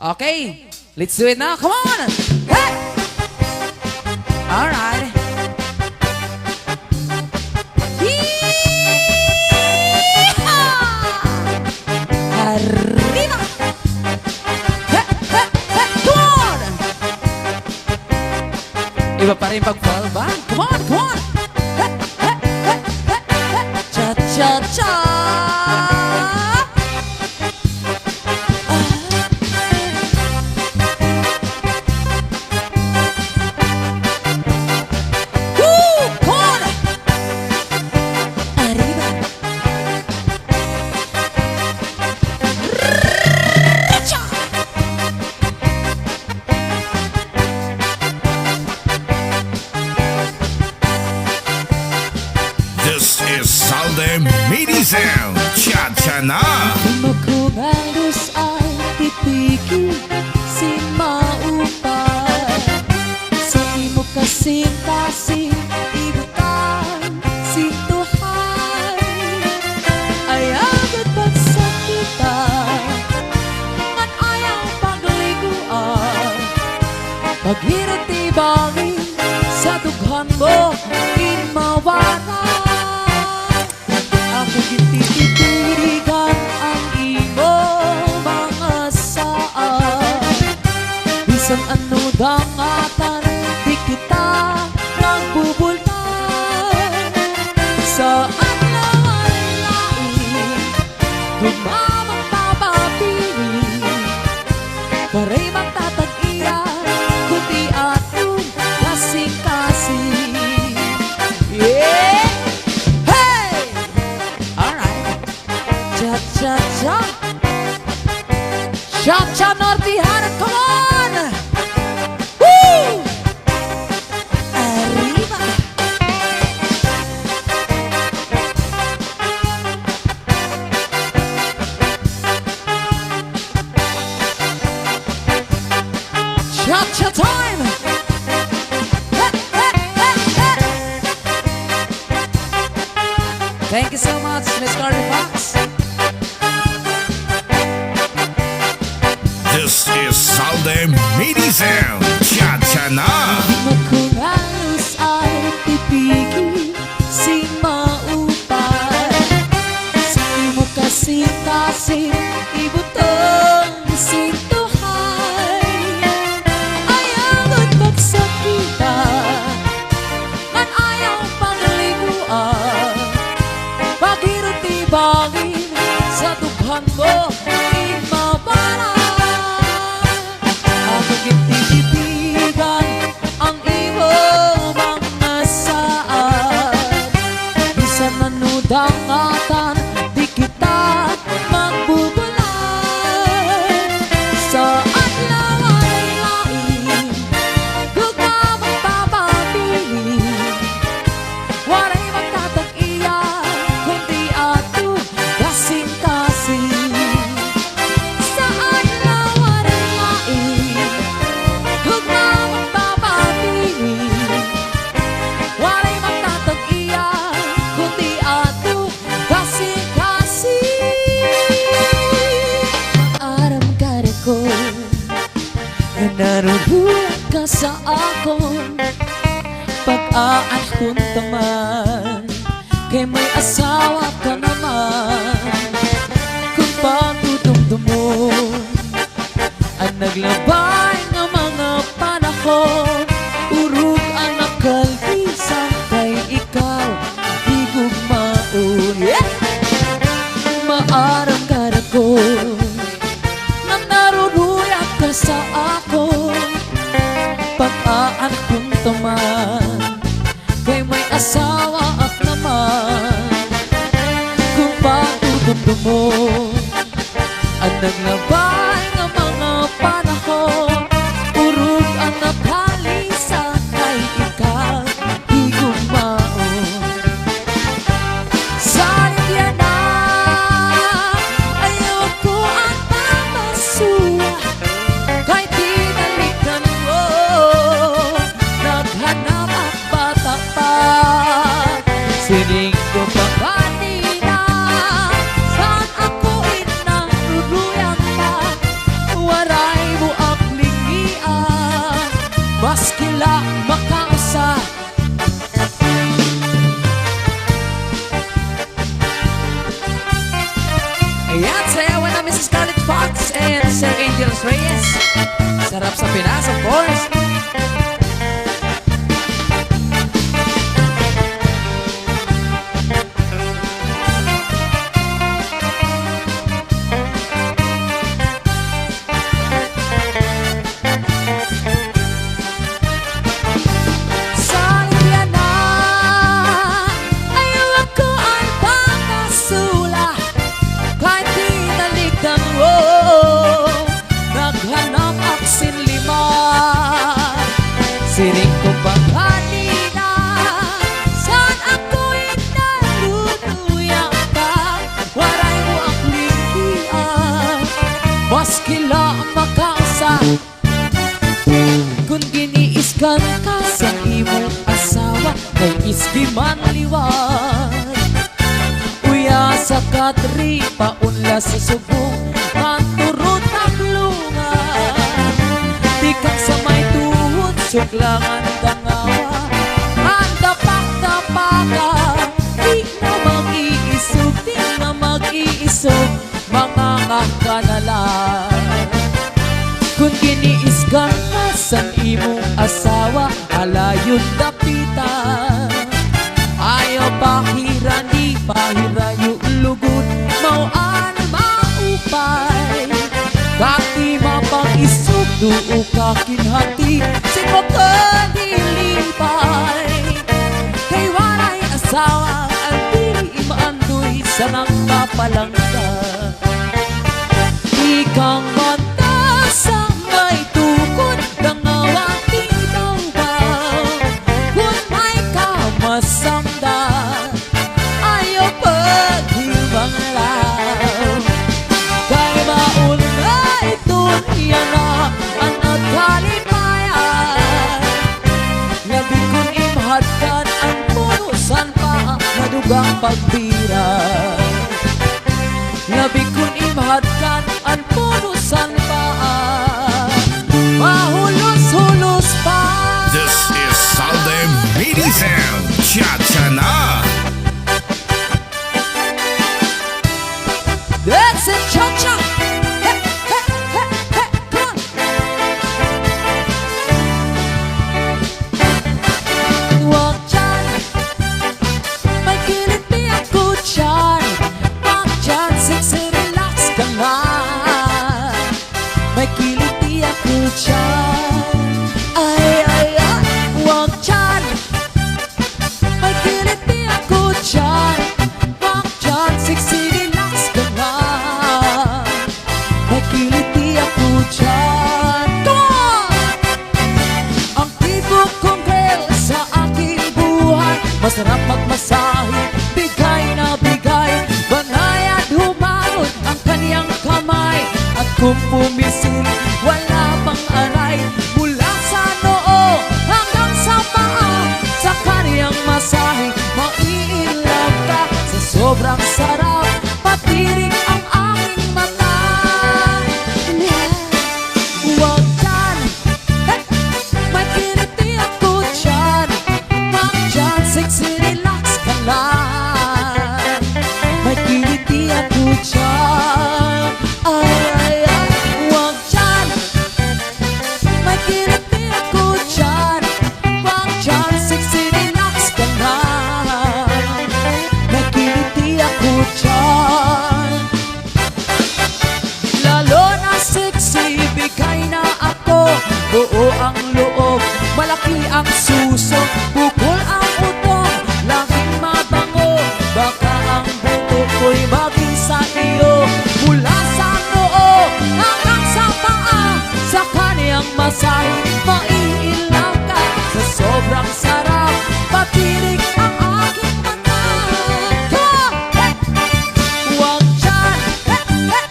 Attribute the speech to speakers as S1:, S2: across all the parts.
S1: Okay, let's do it now. Come on. Hey! All right. Yeehaw! Arriba. Hey, hey, hey. Come on. Iba pa rin pag-fall ba? Come on, come on. Hey, hey, hey, hey, hey. Cha-cha-cha.
S2: This is Salde Midi Sound. Cha-cha na!
S3: Magkumalos ay pipiki si maupay sa imo kasintasin ibutan si Tuhan ay agad pagsakitan ngan ayaw pagliguan paghirot ibangin sa dughan mo inmawala ako gititirigan ang imo mga saan bisan ano dangatan di kita nagbubultan saan lang ang lain gumamang papapili paray magtatag-iyan kundi atong kasing-kasing yeah! Cha-cha Cha-cha Nortihana, come on! Woo! Arriba! Cha-cha time! Hey, hey, hey, hey. Thank you so much, Miss Carly Fox.
S2: This is Salde Midi Sound. Cha-cha na!
S3: Magkumalos ay pipiki si maupay sa imo kasing-kasing ibutang si Tuhan ayaw at magsakitan ngan ayaw pangliguan paghirot ibangin sa dughan mo imabala ako gititipigan ang imo mga saan bisan manudangatan di kita magbubulan saan lang ay lain gugma magpapabili waray magtatag-iyan kundi ato kasing-kasing saan lang waray lain gugma magpapabili waray magtatag-iyan kundi ato kasing-kasing maaram ka rin ko na narubulan ka sa akon pag-aan kong taman kay may asawa ka naman kung pagdudumdumon ang naglabay ng mga panahon urog ang nakalbisan kay ikaw di gugmaon yeah! Maarang karako nang naruruyat ka sa ako pag-aan kong taman kay may asawa at naman kung pagdudumdumon ang naglabay ng mga panahon urog ang nakalisa kay ikaw di gumao sanit yan na ayoko ang papasuwa kay tinalikan mo naghanap at bata pa sining ko pa kanina saan ako inang luluyan pa
S1: maskila makausa. Ayan, sayawan namin si Scarlett Fox and Sir Angels Reyes. Sarap sa Pinas, of course. Siring ko bang kanina, saan ako'y nalutuyan ka? Waray mo ang lihian, maskila makausa. Kung giniiskan ka sa imong asawa, kay isgi man liwan. Uya sa katri, paunla sa subong, kanturot ang lungan. Di kang sa may tuhod, suklangan dangawa. Handapak-dapaka, di na mag-iisog, di na mag-iisog, mga kakanalan. Kung giniisgan ka sa imong asawa, alayon dapitan. Ayaw pahira, di pahira yung lugod, mauan maupay. Kati mapag-isog, duo kakinhati, sino ka nilipay. Kay waray asawa, ang dili maandoy sa nang kapalangga. Ikang mata sa may tukod, nangawang tinaw-baw. Kung may kamasangdan, ayaw paghibang law. Kay maunay dunya na ang nagkalimayan. Labi kong imhadkan ang punusan pa, nadugang pagbira. Labi kong imhadkan ang punusan pa, mahulos-hulos pa.
S2: This is Salde Midi Sound. Cha-cha-na.
S1: That's it, cha-cha. Hey, hey, hey, hey, come on. Huwag dyan, may kilit di ako dyan. Huwag dyan, sexy, relax ka nga. May kilit di ako dyan. Ay, ay, ay, huwag dyan, may kilit di ako dyan. Huwag dyan, sexy, relax ka nga. May kilit di ako dyan. Come on! Ang tipo kong girl sa aking buhay, masarap magmasahe, bigay na bigay. Banayad humarot ang kaniyang kamay, at kung pumisil, wala pang aray. Mula sa noo hanggang sa paa, sa kaniyang masahe, maiilaw ka sa sobrang sarap. Patirik ang aking mata. Yeah. Huwag dyan, hey, may kiniti ako dyan. Huwag dyan, sexy, relax ka lang. May kiniti ako dyan. Ay, ay, ay, huwag dyan, may kiniti ako dyan. Huwag dyan, sexy, relax ka lang. May kiniti ako dyan. Lalo na sexy, bigay na ako. Buo ang loob, malaki ang suso, bukol ang utong, laging mabango. Baka ang buto ko'y maging sa iyo. Mula sa noo hanggang sa paa, sa kaniyang masahe, maiilaw ka sa sobrang sarap. Patirik ang aking mata. Come on! Hey! Huwag dyan, hey, hey,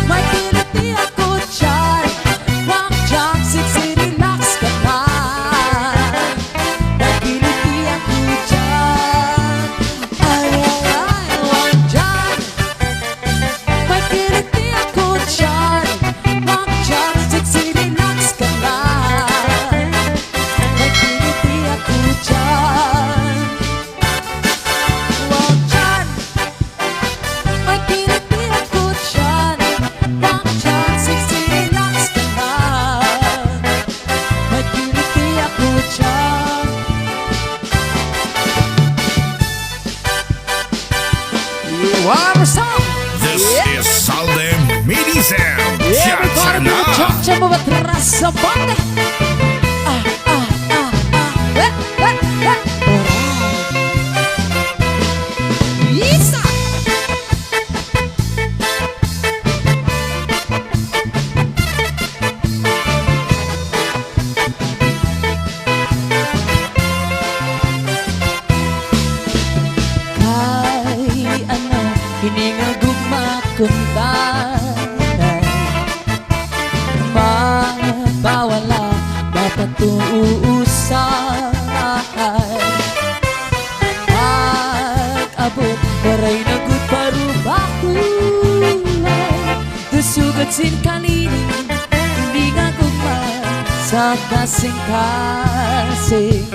S1: may kiliti ako dyan. Huwag dyan, sexy, relax ka lang. Coba terasa banget. Bisa.
S3: Kay ano hiningagugma kung tanay mapawala mapatuusay pag-abot waray nagut parubakulay dusugat sin kalini hindi nga gugma sa kasing-kasing